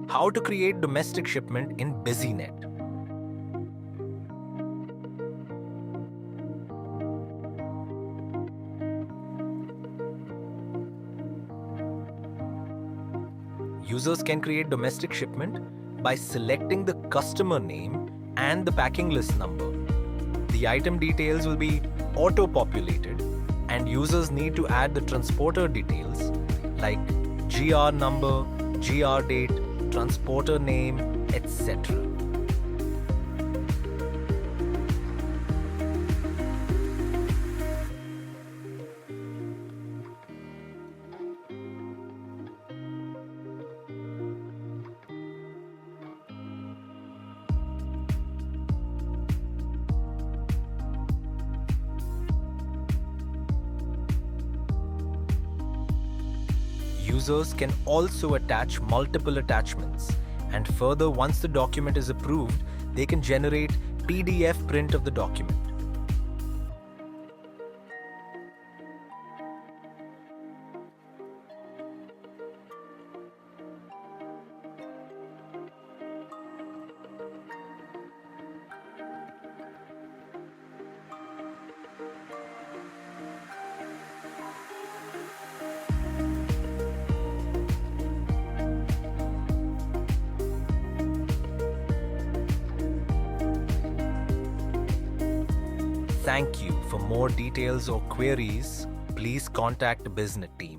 How to create domestic shipment in Businet. Users can create domestic shipment by selecting the customer name and the packing list number. The item details will be auto-populated and users need to add the transporter details like GR number, GR date, transporter name, etc. Users can also attach multiple attachments, and further, once the document is approved, they can generate PDF print of the document. Thank you. For more details or queries, please contact the Businet team.